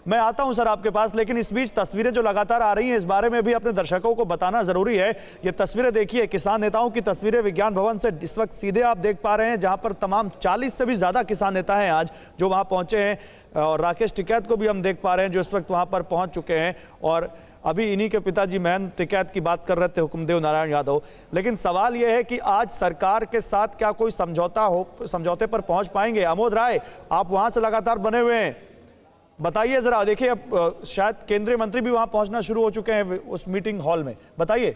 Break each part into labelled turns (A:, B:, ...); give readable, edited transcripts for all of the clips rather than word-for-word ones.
A: मैं आता हूं सर आपके पास, लेकिन इस बीच तस्वीरें जो लगातार आ रही हैं इस बारे में भी अपने दर्शकों को बताना जरूरी है। ये तस्वीरें देखिए, किसान नेताओं की तस्वीरें विज्ञान भवन से इस वक्त सीधे आप देख पा रहे हैं, जहां पर तमाम 40 से भी ज्यादा किसान नेता हैं आज जो वहां पहुंचे हैं, और राकेश टिकैत को भी हम देख पा रहे हैं जो इस वक्त वहां पर पहुंच चुके हैं। और अभी इन्हीं के पिताजी महेंद्र टिकैत की बात कर रहे थे, हुक्मदेव नारायण यादव। लेकिन सवाल यह है कि आज सरकार के साथ क्या कोई समझौते पर पहुंच पाएंगे? आमोद राय, आप वहां से लगातार बने हुए हैं, बताइए जरा। देखिए अब शायद केंद्रीय मंत्री भी वहां पहुंचना शुरू हो चुके हैं उस मीटिंग हॉल में, बताइए।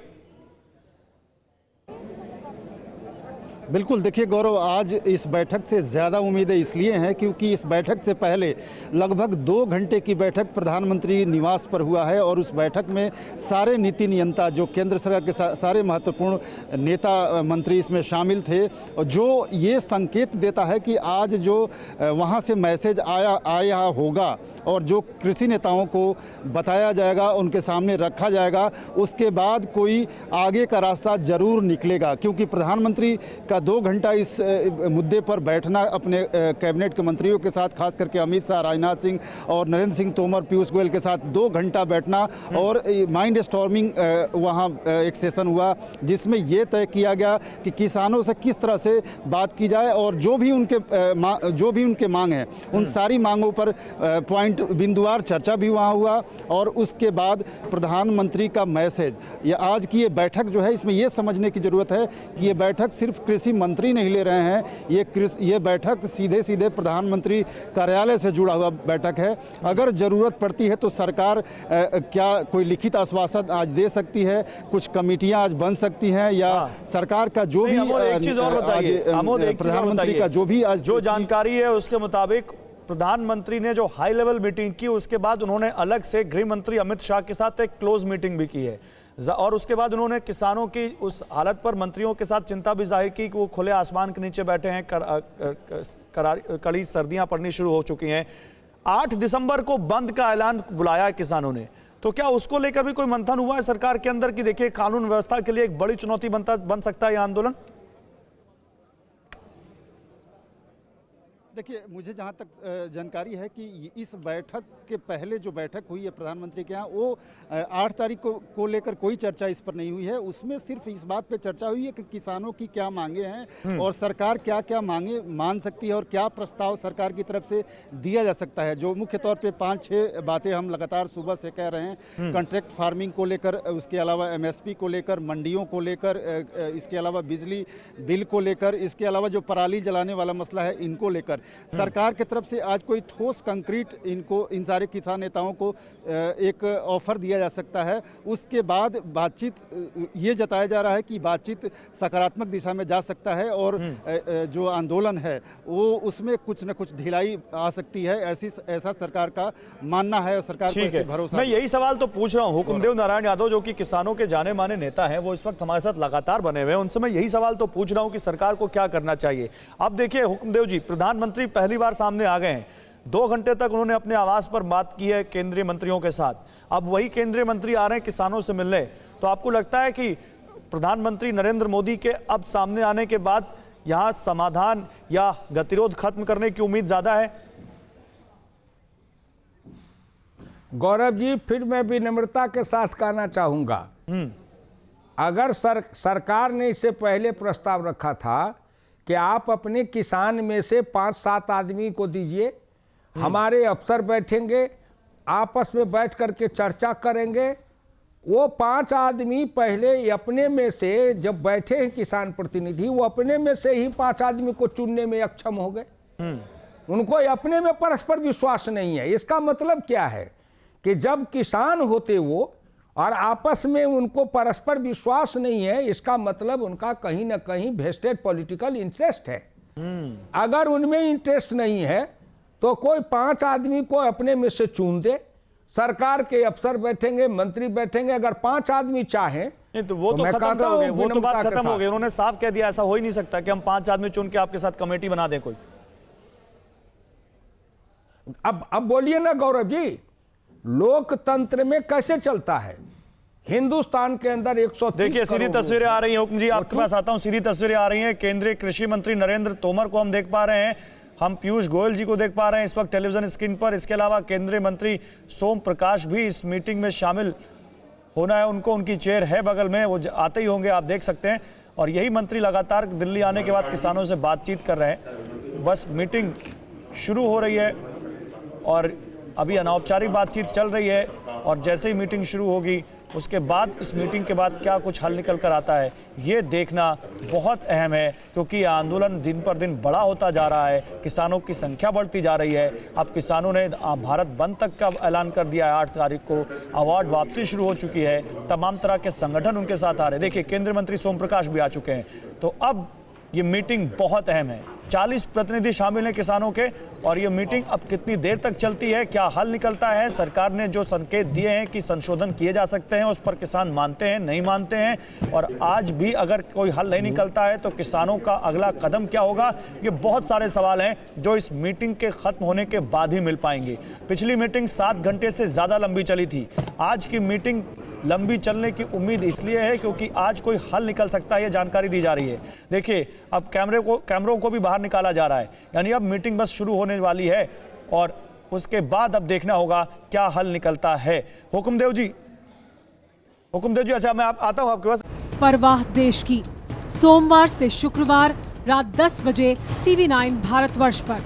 B: बिल्कुल, देखिए गौरव, आज इस बैठक से ज़्यादा उम्मीदें इसलिए हैं क्योंकि इस बैठक से पहले लगभग 2 घंटे की बैठक प्रधानमंत्री निवास पर हुआ है और उस बैठक में सारे नीति नियंता जो केंद्र सरकार के सारे महत्वपूर्ण नेता मंत्री इसमें शामिल थे, और जो ये संकेत देता है कि आज जो वहाँ से मैसेज आया होगा और जो कृषि नेताओं को बताया जाएगा, उनके सामने रखा जाएगा, उसके बाद कोई आगे का रास्ता जरूर निकलेगा। क्योंकि प्रधानमंत्री का 2 घंटा इस मुद्दे पर बैठना अपने कैबिनेट के मंत्रियों के साथ, खास करके अमित शाह, राजनाथ सिंह और नरेंद्र सिंह तोमर, पीयूष गोयल के साथ 2 घंटा बैठना और माइंड स्टॉर्मिंग वहाँ एक सेशन हुआ जिसमें ये तय किया गया कि किसानों से किस तरह से बात की जाए और जो भी उनके मांग हैं उन सारी मांगों पर पॉइंट बिंदुवार चर्चा भी वहाँ हुआ। और उसके बाद प्रधानमंत्री का मैसेज, ये आज की ये बैठक जो है, इसमें ये समझने की ज़रूरत है कि ये बैठक सिर्फ कृषि मंत्री नहीं ले रहे हैं, ये बैठक सीधे प्रधानमंत्री कार्यालय से जुड़ा हुआ बैठक है। अगर जरूरत पड़ती है तो सरकार क्या कोई लिखित आश्वासन आज दे सकती है, कुछ कमेटियां आज बन सकती हैं, या सरकार का जो भी
A: एक चीज और बताइए
B: प्रधानमंत्री का जो भी आज
A: जो जानकारी है उसके मुताबिक प्रधानमंत्री ने जो हाई लेवल मीटिंग की उसके बाद उन्होंने अलग से गृह मंत्री अमित शाह के साथ एक क्लोज मीटिंग भी की है, और उसके बाद उन्होंने किसानों की उस हालत पर मंत्रियों के साथ चिंता भी जाहिर की कि वो खुले आसमान के नीचे बैठे हैं, कड़ी सर्दियां पड़नी शुरू हो चुकी हैं। 8 दिसंबर को बंद का ऐलान बुलाया है किसानों ने, तो क्या उसको लेकर भी कोई मंथन हुआ है सरकार के अंदर कि देखिए कानून व्यवस्था के लिए एक बड़ी चुनौती बन सकता है यह आंदोलन?
B: देखिए, मुझे जहाँ तक जानकारी है कि इस बैठक के पहले जो बैठक हुई है प्रधानमंत्री के यहाँ, वो 8 तारीख को लेकर कोई चर्चा इस पर नहीं हुई है। उसमें सिर्फ इस बात पे चर्चा हुई है कि किसानों की क्या मांगे हैं और सरकार क्या क्या मांगे मान सकती है और क्या प्रस्ताव सरकार की तरफ से दिया जा सकता है। जो मुख्य तौर पे 5-6 बातें हम लगातार सुबह से कह रहे हैं, कॉन्ट्रैक्ट फार्मिंग को लेकर, उसके अलावा MSP को लेकर, मंडियों को लेकर, इसके अलावा बिजली बिल को लेकर, इसके अलावा जो पराली जलाने वाला मसला है, इनको लेकर सरकार की तरफ से आज कोई ठोस कंक्रीट इन सारे किसान नेताओं को एक ऑफर दिया जा सकता है। उसके बाद बातचीत, ये जताया जा रहा है कि बातचीत सकारात्मक दिशा में जा सकता है और जो आंदोलन है वो उसमें कुछ न कुछ ढिलाई आ सकती है, ऐसा सरकार का मानना है और सरकार को ऐसे भरोसा।
A: मैं यही सवाल तो पूछ रहा हूँ, हुक्मदेव नारायण यादव जो कि किसानों के जाने माने नेता हैं, वो इस वक्त हमारे साथ लगातार बने हुए हैं, उनसे मैं यही सवाल तो पूछ रहा हूँ कि सरकार को क्या करना चाहिए। अब देखिए हुक्मदेव जी, प्रधानमंत्री पहली बार सामने आ गए हैं, 2 घंटे तक उन्होंने अपने आवास पर बात की है केंद्रीय मंत्रियों के साथ। अब वही केंद्रीय मंत्री आ रहे हैं किसानों से मिलने, तो आपको लगता है कि प्रधानमंत्री नरेंद्र मोदी के अब सामने आने के बाद यहां समाधान या गतिरोध खत्म करने की उम्मीद ज्यादा है?
C: गौरव जी, फिर मैं विनम्रता के साथ कहना चाहूंगा, अगर सरकार ने इससे पहले प्रस्ताव रखा था कि आप अपने किसान में से 5-7 आदमी को दीजिए, हमारे अफसर बैठेंगे, आपस में बैठ करके चर्चा करेंगे, वो 5 आदमी पहले अपने में से जब बैठे हैं किसान प्रतिनिधि, वो अपने में से ही 5 आदमी को चुनने में अक्षम हो गए। उनको अपने में परस्पर विश्वास नहीं है। इसका मतलब क्या है कि जब किसान होते वो और आपस में उनको परस्पर विश्वास नहीं है, इसका मतलब उनका कहीं ना कहीं वेस्टेड पॉलिटिकल इंटरेस्ट है। अगर उनमें इंटरेस्ट नहीं है तो कोई 5 आदमी को अपने में से चुन दे, सरकार के अफसर बैठेंगे, मंत्री बैठेंगे। अगर 5 आदमी चाहें
A: तो वो तो खत्म हो गए, वो तो बात खत्म हो गई। उन्होंने साफ कह दिया ऐसा हो ही नहीं सकता कि हम 5 आदमी चुन के आपके साथ कमेटी बना दें कोई।
C: अब बोलिए ना गौरव जी, लोकतंत्र में कैसे चलता है? हिंदुस्तान के अंदर 130
A: देखिए सीधी तस्वीरें आ रही हैं, हुक्म जी आपके पास आता हूं। सीधी तस्वीरें आ रही हैं, केंद्रीय कृषि मंत्री नरेंद्र तोमर को हम देख पा रहे हैं, हम पीयूष गोयल जी को देख पा रहे हैं इस वक्त टेलीविजन स्क्रीन पर। इसके अलावा केंद्रीय मंत्री सोम प्रकाश भी इस मीटिंग में शामिल होना है उनको, उनकी चेयर है बगल में, वो आते ही होंगे, आप देख सकते हैं। और यही मंत्री लगातार दिल्ली आने के बाद किसानों से बातचीत कर रहे हैं। बस मीटिंग शुरू हो रही है और अभी अनौपचारिक बातचीत चल रही है, और जैसे ही मीटिंग शुरू होगी उसके बाद इस मीटिंग के बाद क्या कुछ हल निकल कर आता है ये देखना बहुत अहम है, क्योंकि ये आंदोलन दिन पर दिन बड़ा होता जा रहा है, किसानों की संख्या बढ़ती जा रही है। अब किसानों ने भारत बंद तक का ऐलान कर दिया है। 8 तारीख को अवार्ड वापसी शुरू हो चुकी है, तमाम तरह के संगठन उनके साथ आ रहे हैं। देखिए केंद्रीय मंत्री सोम प्रकाश भी आ चुके हैं। तो अब ये मीटिंग बहुत अहम है। 40 प्रतिनिधि शामिल हैं किसानों के, और ये मीटिंग अब कितनी देर तक चलती है, क्या हल निकलता है। सरकार ने जो संकेत दिए हैं कि संशोधन किए जा सकते हैं, उस पर किसान मानते हैं, नहीं मानते हैं, और आज भी अगर कोई हल नहीं निकलता है तो किसानों का अगला कदम क्या होगा, ये बहुत सारे सवाल हैं जो इस मीटिंग के खत्म होने के बाद ही मिल पाएंगे। पिछली मीटिंग 7 घंटे से ज़्यादा लंबी चली थी। आज की मीटिंग लंबी चलने की उम्मीद इसलिए है क्योंकि आज कोई हल निकल सकता है, ये जानकारी दी जा रही है। देखिए अब कैमरों को भी बाहर निकाला जा रहा है, यानी अब मीटिंग बस शुरू होने वाली है और उसके बाद अब देखना होगा क्या हल निकलता है। हुकुमदेव जी, अच्छा मैं आता हूं आपके पास।
D: परवाह देश की, सोमवार से शुक्रवार रात 10 बजे TV9 भारतवर्ष पर।